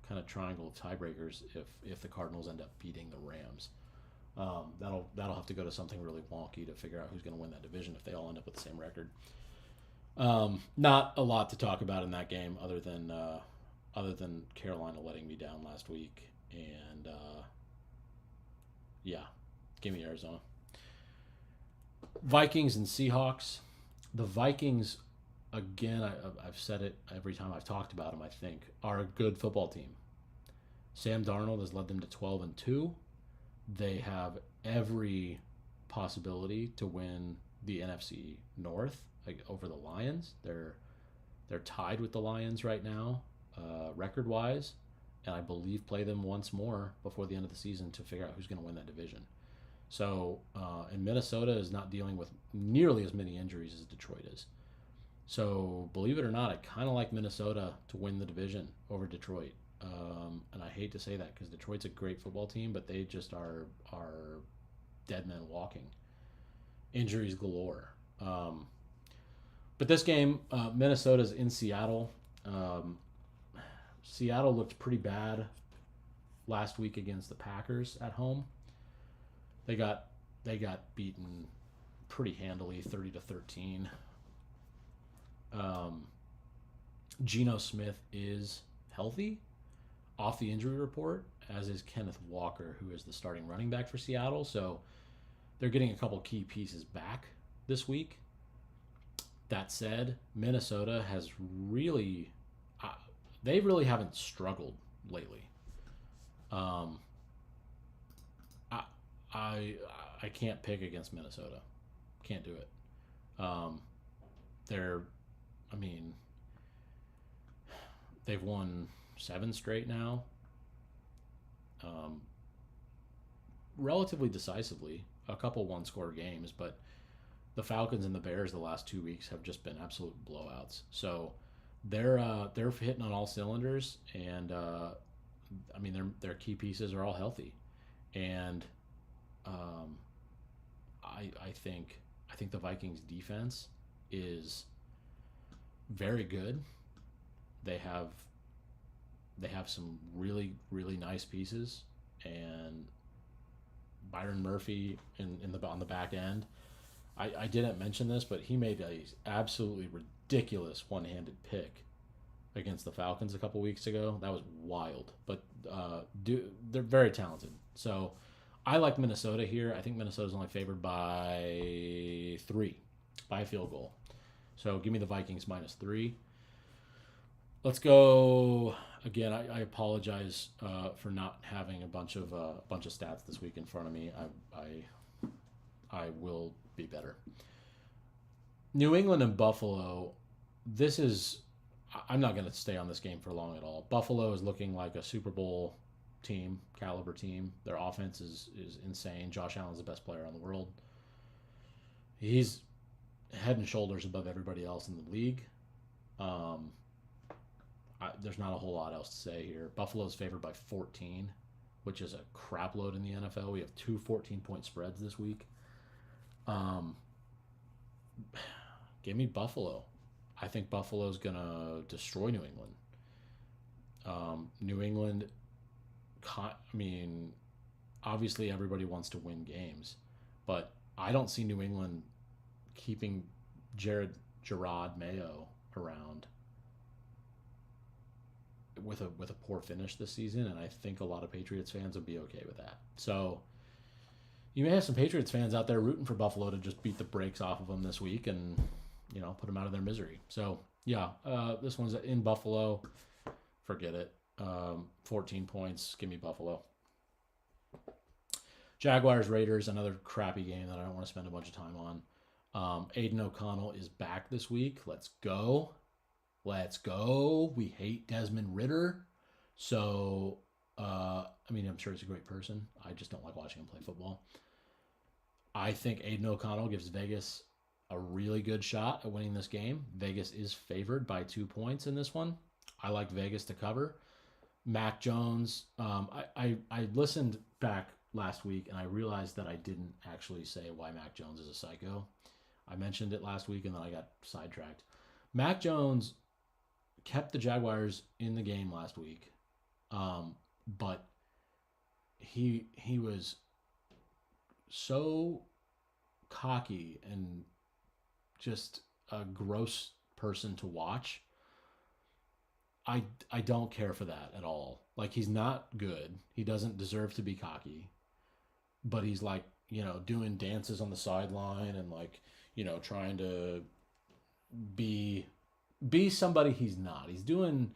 kind of triangle of tiebreakers if the Cardinals end up beating the Rams. That'll have to go to something really wonky to figure out who's going to win that division if they all end up with the same record. Not a lot to talk about in that game other than Carolina letting me down last week, and give me Arizona. Vikings and Seahawks. The Vikings, again, I've said it every time I've talked about them, I think, are a good football team. Sam Darnold has led them to 12-2. They have every possibility to win the NFC North over the Lions. They're tied with the Lions right now, record-wise, and I believe play them once more before the end of the season to figure out who's going to win that division. So, and Minnesota is not dealing with nearly as many injuries as Detroit is. So, believe it or not, I kind of like Minnesota to win the division over Detroit. And I hate to say that because Detroit's a great football team, but they just are dead men walking. Injuries galore. But this game, Minnesota's in Seattle. Seattle looked pretty bad last week against the Packers at home. They got beaten pretty handily, 30-13. Geno Smith is healthy off the injury report, as is Kenneth Walker, who is the starting running back for Seattle. So they're getting a couple key pieces back this week. That said, Minnesota has really, they really haven't struggled lately. I can't pick against Minnesota. Can't do it. They're, I mean, they've won 7 straight now. Relatively decisively, a couple one-score games, but the Falcons and the Bears the last 2 weeks have just been absolute blowouts. So they're hitting on all cylinders, and I mean their key pieces are all healthy, and I think the Vikings defense is very good. They have some really nice pieces, and Byron Murphy on the back end. I didn't mention this, but he made a absolutely ridiculous one-handed pick against the Falcons a couple weeks ago. That was wild, but they're very talented. So I like Minnesota here. I think Minnesota's only favored by 3, by a field goal. So give me the Vikings -3. Let's go again. I apologize for not having a bunch of stats this week in front of me. I will be better. New England and Buffalo. I'm not going to stay on this game for long at all. Buffalo is looking like a Super Bowl team, caliber team. Their offense is insane. Josh Allen's the best player in the world. He's head and shoulders above everybody else in the league. There's not a whole lot else to say here. Buffalo's favored by 14, which is a crap load in the NFL. We have 2 14-point spreads this week. Give me Buffalo. I think Buffalo's going to destroy New England. New England, I mean, obviously everybody wants to win games, but I don't see New England keeping Gerard Mayo around with a poor finish this season, and I think a lot of Patriots fans would be okay with that. So you may have some Patriots fans out there rooting for Buffalo to just beat the brakes off of them this week and, put them out of their misery. So, yeah, this one's in Buffalo. Forget it. 14 points. Give me Buffalo. Jaguars, Raiders, another crappy game that I don't want to spend a bunch of time on. Aiden O'Connell is back this week. Let's go. We hate Desmond Ridder. So, I'm sure he's a great person. I just don't like watching him play football. I think Aiden O'Connell gives Vegas a really good shot at winning this game. Vegas is favored by 2 points in this one. I like Vegas to cover. Mac Jones, I listened back last week and I realized that I didn't actually say why Mac Jones is a psycho. I mentioned it last week and then I got sidetracked. Mac Jones kept the Jaguars in the game last week, but he was so cocky and just a gross person to watch. I don't care for that at all. Like, he's not good. He doesn't deserve to be cocky. But he's like, doing dances on the sideline and like, trying to be somebody he's not. He's doing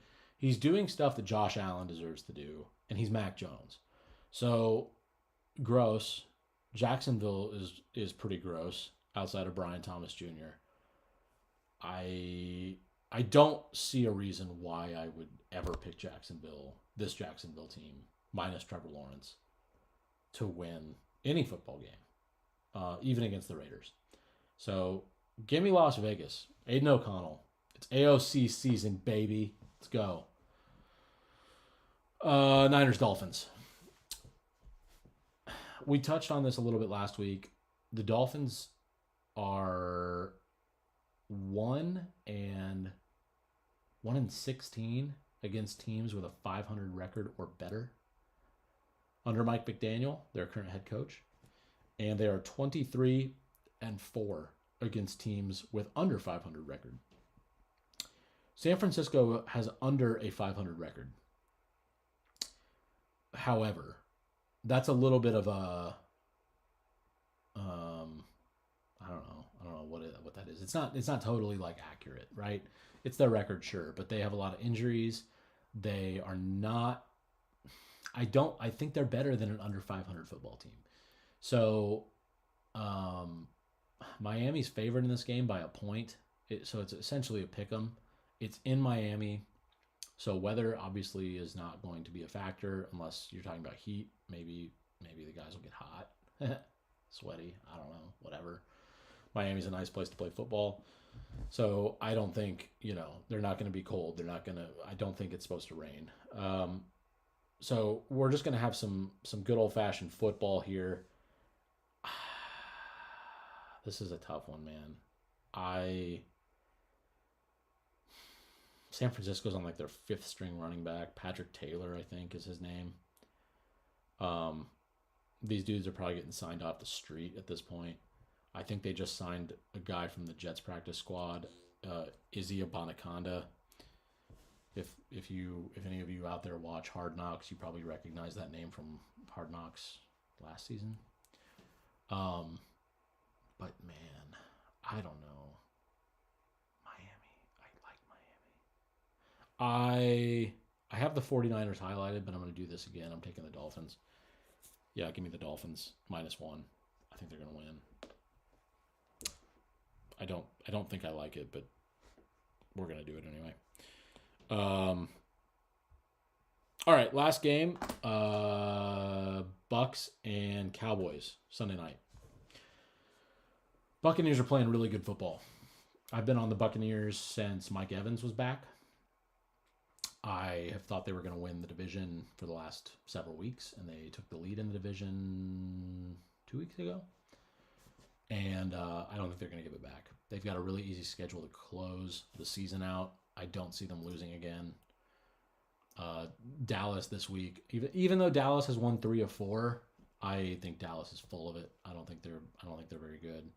stuff that Josh Allen deserves to do, and he's Mac Jones. So gross. Jacksonville is pretty gross outside of Brian Thomas Jr. I don't see a reason why I would ever pick this Jacksonville team, minus Trevor Lawrence, to win any football game, even against the Raiders. So give me Las Vegas. Aiden O'Connell. It's AOC season, baby. Let's go. Niners, Dolphins. We touched on this a little bit last week. The Dolphins are 1-16 against teams with a 500 record or better. under Mike McDaniel, their current head coach, and they are 23-4 against teams with under 500 record. San Francisco has under a 500 record. However, that's a little bit of a I don't know what that is. It's not totally like accurate, right? It's their record, sure, but they have a lot of injuries. They are not. I think they're better than an under 500 football team. So, Miami's favored in this game by a point. So it's essentially a pick 'em. It's in Miami, so weather obviously is not going to be a factor unless you're talking about heat. Maybe the guys will get hot, sweaty. I don't know, whatever. Miami's a nice place to play football. So I don't think, they're not going to be cold. I don't think it's supposed to rain. So we're just going to have some good old-fashioned football here. This is a tough one, man. San Francisco's on like their 5th string running back. Patrick Taylor, I think, is his name. These dudes are probably getting signed off the street at this point. I think they just signed a guy from the Jets practice squad, Izzy Abanaconda. If any of you out there watch Hard Knocks, you probably recognize that name from Hard Knocks last season. But man, I don't know. Miami. I like Miami. I have the 49ers highlighted, but I'm going to do this again. I'm taking the Dolphins. Yeah, give me the Dolphins -1. I think they're going to win. I don't think I like it, but we're going to do it anyway. All right, last game. Bucks and Cowboys, Sunday night. Buccaneers are playing really good football. I've been on the Buccaneers since Mike Evans was back. I have thought they were going to win the division for the last several weeks, and they took the lead in the division 2 weeks ago. And I don't think they're going to give it back. They've got a really easy schedule to close the season out. I don't see them losing again. Dallas this week, even though Dallas has won 3 of 4, I think Dallas is full of it. I don't think they're very good.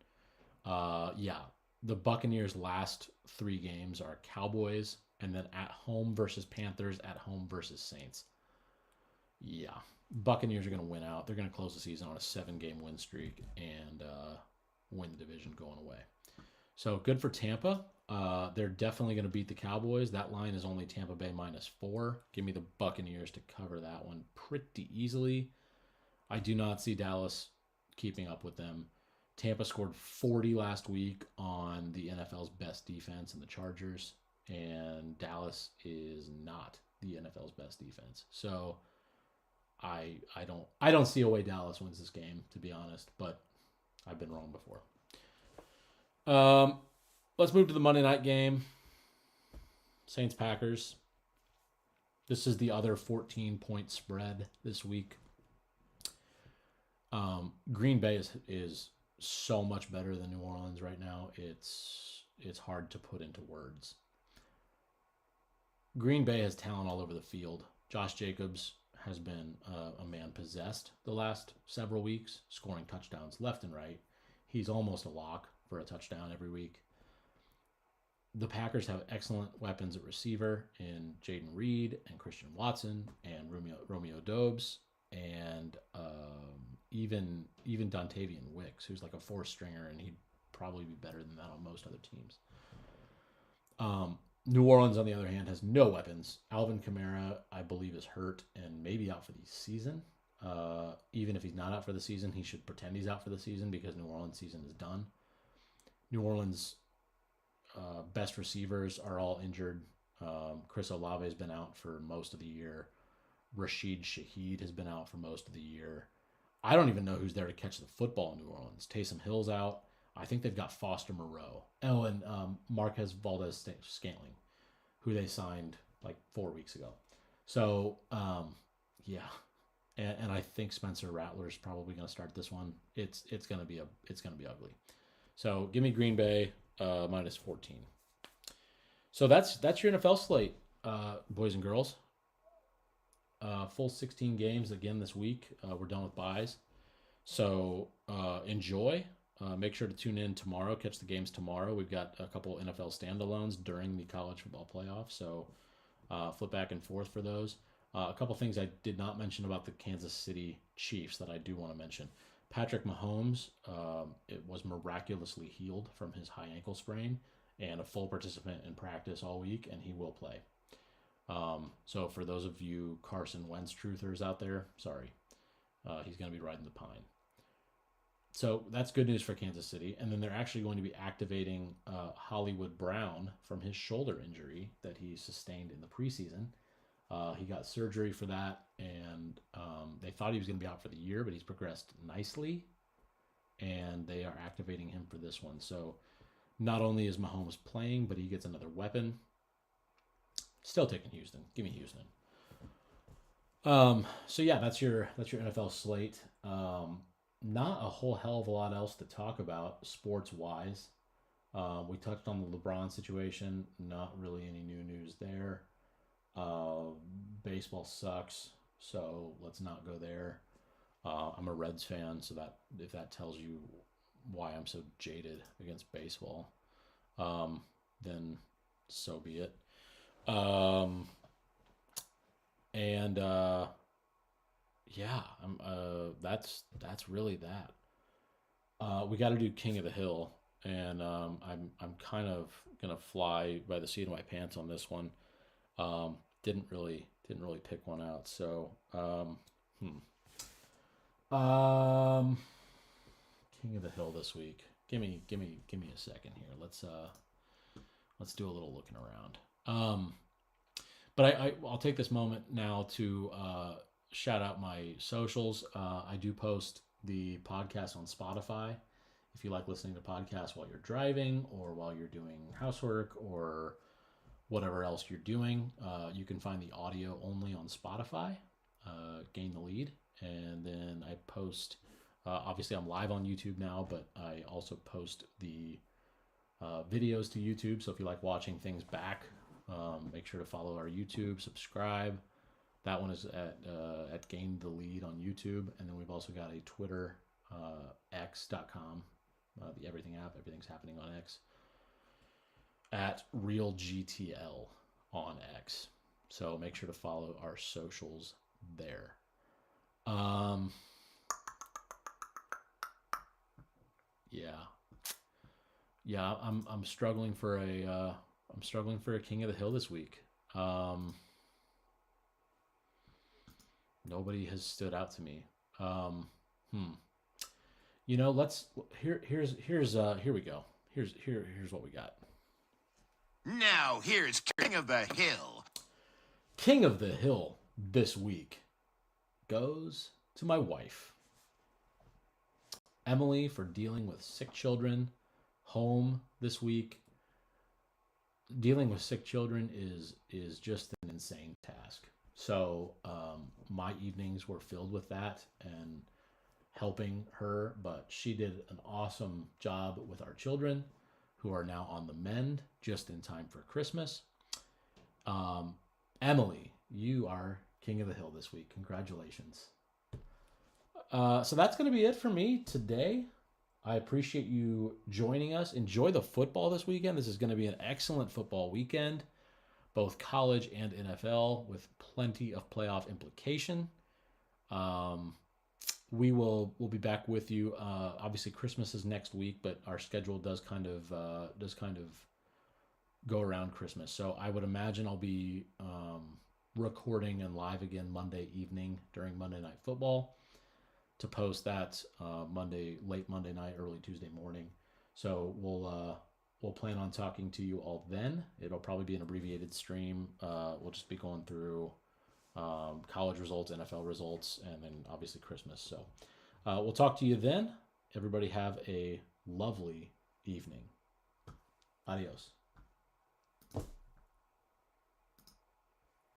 The Buccaneers' last 3 games are Cowboys, and then at home versus Panthers, at home versus Saints. Yeah, Buccaneers are going to win out. They're going to close the season on a 7-game win streak and win the division going away. So good for Tampa. They're definitely going to beat the Cowboys. That line is only Tampa Bay -4. Give me the Buccaneers to cover that one pretty easily. I do not see Dallas keeping up with them. Tampa scored 40 last week on the NFL's best defense in the Chargers, and Dallas is not the NFL's best defense. So I don't see a way Dallas wins this game, to be honest, but I've been wrong before. Let's move to the Monday night game. Saints-Packers. This is the other 14-point spread this week. Green Bay is so much better than New Orleans right now. It's hard to put into words. Green Bay has talent all over the field. Josh Jacobs has been a man possessed the last several weeks, scoring touchdowns left and right. He's almost a lock for a touchdown every week. The Packers have excellent weapons at receiver in Jaden Reed and Christian Watson and Romeo Doubs and even Dontavian Wicks, who's like a 4-stringer, and he'd probably be better than that on most other teams. New Orleans, on the other hand, has no weapons. Alvin Kamara, I believe, is hurt and maybe out for the season. Even if he's not out for the season, he should pretend he's out for the season because New Orleans' season is done. New Orleans' best receivers are all injured. Chris Olave has been out for most of the year. Rashid Shaheed has been out for most of the year. I don't even know who's there to catch the football in New Orleans. Taysom Hill's out. I think they've got Foster Moreau. Oh, and Marquez Valdez-Scantling, who they signed like 4 weeks ago. So, yeah. And I think Spencer Rattler's probably going to start this one. It's going to be ugly. So give me Green Bay -14. So that's your NFL slate, boys and girls. full 16 games again this week. We're done with buys. So enjoy. Make sure to tune in tomorrow. Catch the games tomorrow. We've got a couple NFL standalones during the college football playoffs. So flip back and forth for those. A couple things I did not mention about the Kansas City Chiefs that I do want to mention. Patrick Mahomes it was miraculously healed from his high ankle sprain and a full participant in practice all week, and he will play. So for those of you Carson Wentz truthers out there, sorry. He's going to be riding the pine. So that's good news for Kansas City. And then they're actually going to be activating Hollywood Brown from his shoulder injury that he sustained in the preseason. He got surgery for that, and they thought he was going to be out for the year, but he's progressed nicely, and they are activating him for this one. So not only is Mahomes playing, but he gets another weapon. Still taking Houston. Give me Houston. So yeah, that's your NFL slate. Not a whole hell of a lot else to talk about sports wise. We touched on the LeBron situation. Not really any new news there. Baseball sucks, so let's not go there. I'm a Reds fan, so that if that tells you why I'm so jaded against baseball, then so be it. Yeah, that's really that. We got to do King of the Hill, and I'm kind of gonna fly by the seat of my pants on this one. Didn't really pick one out. So, King of the Hill this week. Give me a second here. Let's do a little looking around. But I'll take this moment now to shout out my socials. I do post the podcast on Spotify. If you like listening to podcasts while you're driving or while you're doing housework or whatever else you're doing, you can find the audio only on Spotify, Gain the Lead. And then I post, obviously I'm live on YouTube now, but I also post the videos to YouTube. So if you like watching things back, make sure to follow our YouTube, subscribe. That one is at Gain the Lead on YouTube. And then we've also got a Twitter, x.com, the Everything app. Everything's happening on X. At RealGTL on X. So make sure to follow our socials there. Yeah, I'm struggling for a King of the Hill this week. Nobody has stood out to me. You know, here we go. Here's what we got. Now, here's King of the Hill. King of the Hill this week goes to my wife, Emily, for dealing with sick children home this week. Dealing with sick children is just an insane task. So my evenings were filled with that and helping her, but she did an awesome job with our children, who are now on the mend just in time for Christmas. Emily, you are King of the Hill this week. Congratulations. So that's going to be it for me today. I appreciate you joining us. Enjoy the football this weekend. This is going to be an excellent football weekend, both college and NFL, with plenty of playoff implication. We'll be back with you. Obviously, Christmas is next week, but our schedule does kind of go around Christmas. So I would imagine I'll be recording and live again Monday evening during Monday Night Football to post that late Monday night, early Tuesday morning. So we'll plan on talking to you all then. It'll probably be an abbreviated stream. We'll just be going through college results, NFL results, and then obviously Christmas. So we'll talk to you then. Everybody have a lovely evening. Adios.